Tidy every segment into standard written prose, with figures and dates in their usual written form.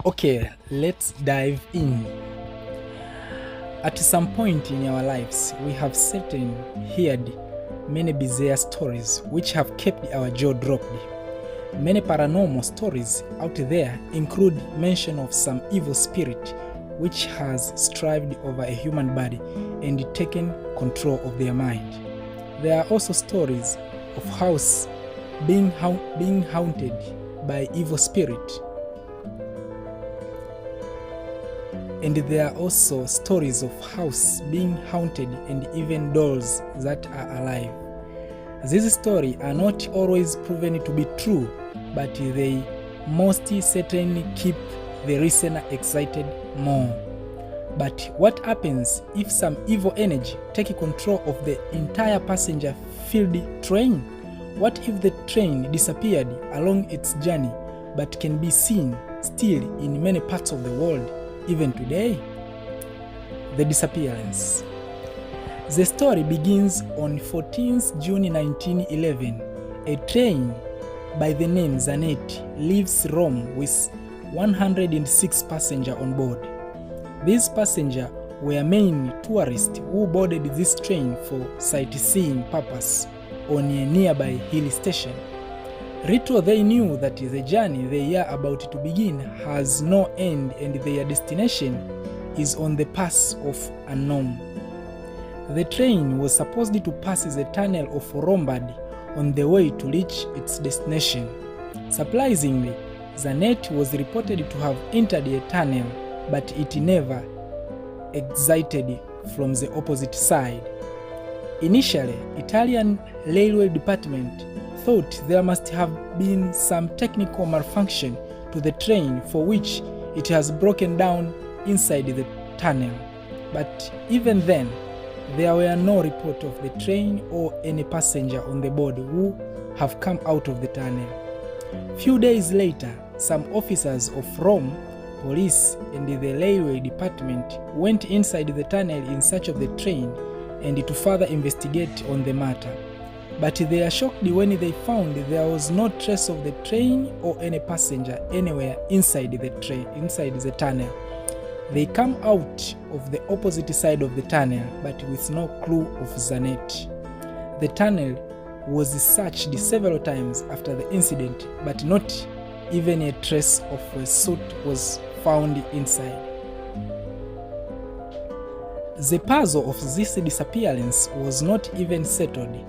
Okay, let's dive in. At some point in our lives, we have certainly heard many bizarre stories which have kept our jaw dropped. Many paranormal stories out there include mention of some evil spirit which has strived over a human body and taken control of their mind. There are also stories of house being haunted by evil spirit. And there are also stories of house being haunted and even dolls that are alive. These stories are not always proven to be true, but they most certainly keep the listener excited more. But what happens if some evil energy take control of the entire passenger-filled train? What if the train disappeared along its journey but can be seen still in many parts of the world even today? The disappearance. The story begins on 14th June 1911. A train by the name Zanetti leaves Rome with 106 passengers on board. These passengers were mainly tourists who boarded this train for sightseeing purpose on a nearby hill station. Little they knew that the journey they are about to begin has no end and their destination is on the path of unknown. The train was supposed to pass the tunnel of Lombardy on the way to reach its destination. Surprisingly, Zanetti was reported to have entered a tunnel, but it never exited from the opposite side. Initially, Italian railway department thought there must have been some technical malfunction to the train for which it has broken down inside the tunnel. But even then, there were no reports of the train or any passenger on the board who have come out of the tunnel. Few days later, some officers of Rome police and the railway department went inside the tunnel in search of the train and to further investigate on the matter. But they are shocked when they found there was no trace of the train or any passenger anywhere inside the tunnel. They come out of the opposite side of the tunnel, but with no clue of Zanetti. The tunnel was searched several times after the incident, but not even a trace of a suit was found inside. The puzzle of this disappearance was not even settled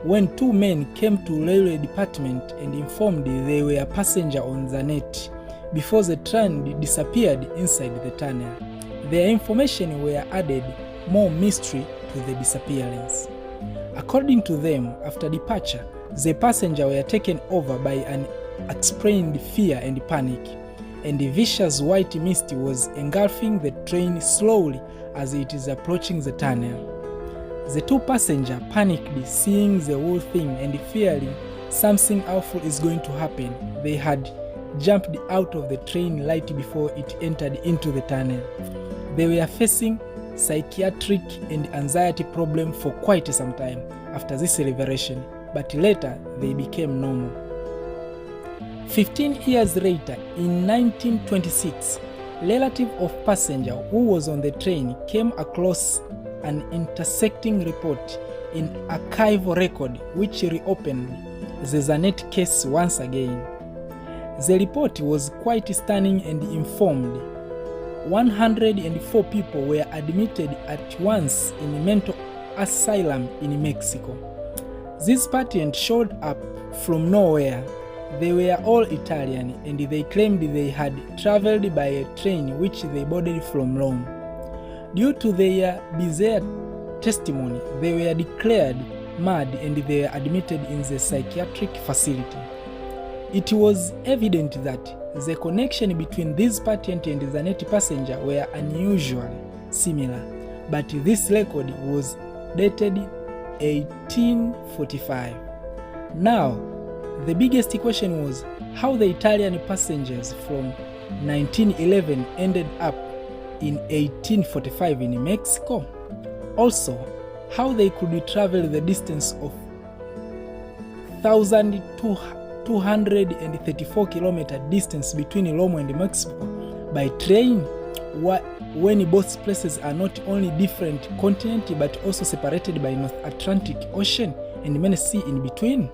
when two men came to railway department and informed they were passengers on Zanetti before the train disappeared inside the tunnel. Their information were added more mystery to the disappearance. According to them, after departure, the passengers were taken over by an unexplained fear and panic, and the vicious white mist was engulfing the train slowly as it is approaching the tunnel. The two passengers panicked, seeing the whole thing and fearing something awful is going to happen. They had jumped out of the train right before it entered into the tunnel. They were facing psychiatric and anxiety problems for quite some time after this revelation, but later they became normal. 15 years later, in 1926, relative of passenger who was on the train came across an intersecting report in archival record which reopened the Zanetti case once again. The report was quite stunning and informed. 104 people were admitted at once in mental asylum in Mexico. These patients showed up from nowhere. They were all Italian and they claimed they had traveled by a train which they boarded from Rome. Due to their bizarre testimony, they were declared mad and they were admitted in the psychiatric facility. It was evident that the connection between these patients and the Zanetti passenger were unusually similar, but this record was dated 1845. Now, the biggest question was how the Italian passengers from 1911 ended up in 1845 in Mexico. Also, how they could travel the distance of 1,234 kilometer distance between Rome and Mexico by train, when both places are not only different continents but also separated by North Atlantic Ocean and many seas in between?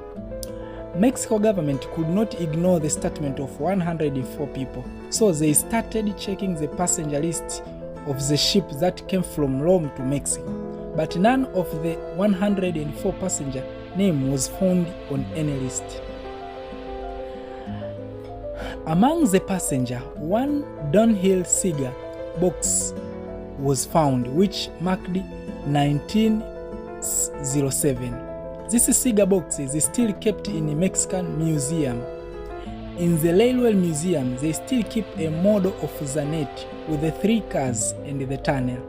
Mexico government could not ignore the statement of 104 people, so they started checking the passenger list of the ship that came from Rome to Mexico. But none of the 104 passenger name was found on any list. Among the passenger, one downhill cigar box was found, which marked 1907. This cigar box is still kept in a Mexican museum. In the Railway Museum, they still keep a model of Zanetti with the 3 cars and the tunnel.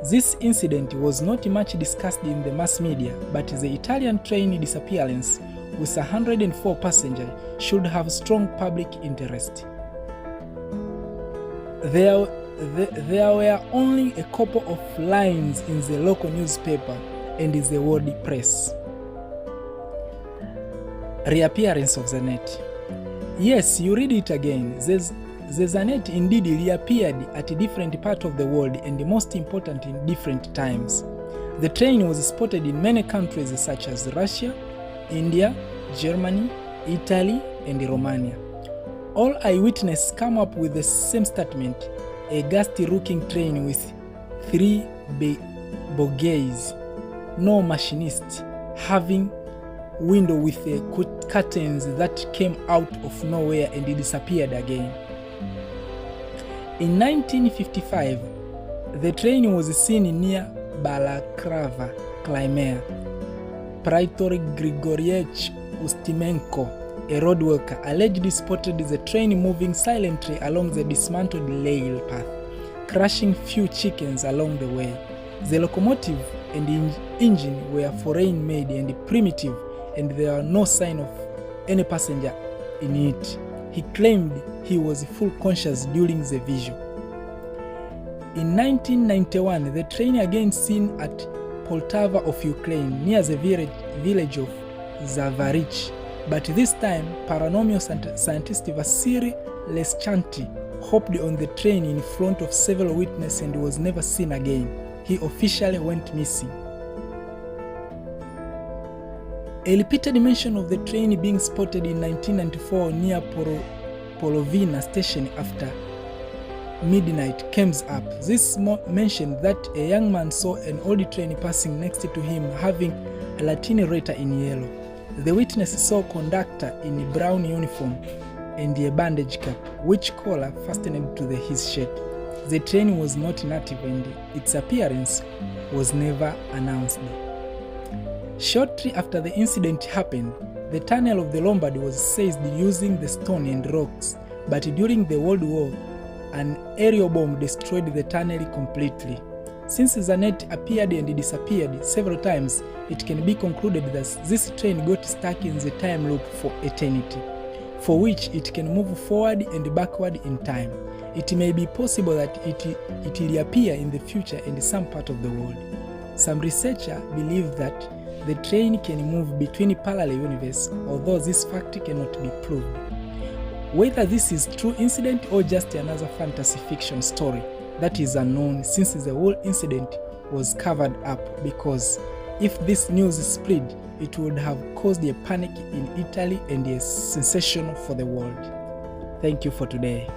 This incident was not much discussed in the mass media, but the Italian train disappearance with 104 passengers should have strong public interest. There were only a couple of lines in the local newspaper and the world press. Reappearance of Zanetti. Yes, you read it again. The Zanetti indeed reappeared at a different part of the world and most important in different times. The train was spotted in many countries such as Russia, India, Germany, Italy, and Romania. All eyewitnesses come up with the same statement: a ghastly-looking train with 3 bogies, no machinist, having window with curtains that came out of nowhere and disappeared again. In 1955, the train was seen near Balaclava, Crimea. Praetor Grigorievich Ustimenko, a road worker, allegedly spotted the train moving silently along the dismantled rail path, crushing few chickens along the way. The locomotive and engine were foreign-made and primitive, and there were no sign of any passenger in it. He claimed he was full conscious during the vigil. In 1991, the train again seen at Poltava of Ukraine, near the village of Zavarich. But this time, paranormal scientist Vasily Leschanty hopped on the train in front of several witnesses and was never seen again. He officially went missing. A repeated mention of the train being spotted in 1994 near Polovina station after midnight comes up. This mentioned that a young man saw an old train passing next to him having a Latin letter in yellow. The witness saw a conductor in a brown uniform and a bandage cap, which collar fastened to his shirt. The train was not native and its appearance was never announced. Shortly after the incident happened, the tunnel of the Lombard was seized using the stone and rocks, but during the World War, an aerial bomb destroyed the tunnel completely. Since Zanetti appeared and disappeared several times, it can be concluded that this train got stuck in the time loop for eternity, for which it can move forward and backward in time. It may be possible that it will reappear in the future in some part of the world. Some researchers believe that the train can move between parallel universes, although this fact cannot be proved. Whether this is a true incident or just another fantasy fiction story, that is unknown, since the whole incident was covered up, because if this news spread, it would have caused a panic in Italy and a sensation for the world. Thank you for today.